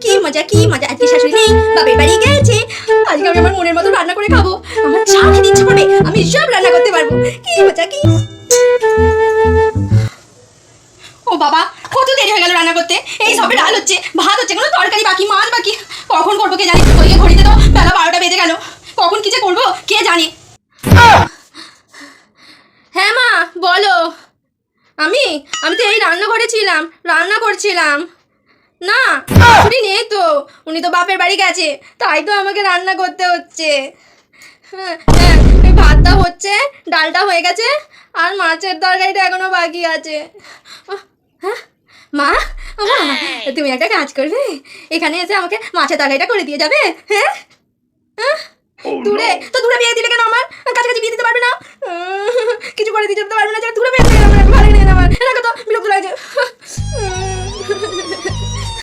কি মজা কি মজা, আজকে শাশুড়ি নেই, বাপের বাড়ি গেছে। আজকে আমি আমার মনের মতো রান্না করে খাবো। আমার যা খেতে ইচ্ছে করবে আমি সব রান্না করতে পারবো। কি মজা কি। ও বাবা, কত দেরি হয়ে গেল রান্না করতে। এই সবে ডাল হচ্ছে, ভাত হচ্ছে, কোনো তরকারি বাকি, মাছ বাকি। কখন করবো কে জানে। ওইকে ঘড়িতে তো বেলা 12টা বেজে গেল। কখন কি যে করবো কে জানে। হ্যাঁ মা বলো। আমি আমি তো এই রান্নাঘরে ছিলাম, রান্না করছিলাম। না শাশুড়ি নেই তো, উনি তো বাপের বাড়ি গেছে, তাই তো আমাকে রান্না করতে হচ্ছে। হ্যাঁ হ্যাঁ, এই ভাতটা হচ্ছে, ডালটা হয়ে গেছে, আর মাছের তরকারিটা এখনো বাকি আছে। হ্যাঁ মা, মা তুমি একটা কাজ করবে, এখানে এসে আমাকে মাছের তরকারিটা করে দিয়ে যাবে। হ্যাঁ দূরে তো, দূরে বিয়ে দিলে কেন? আমার কাছাকাছি বিয়ে দিতে পারবে না? কিছু করে দিতে পারবে না? দূরে বিয়ে দিলে আমার ভালো লাগে না, আমার এরকম তো বিরক্ত লাগছে।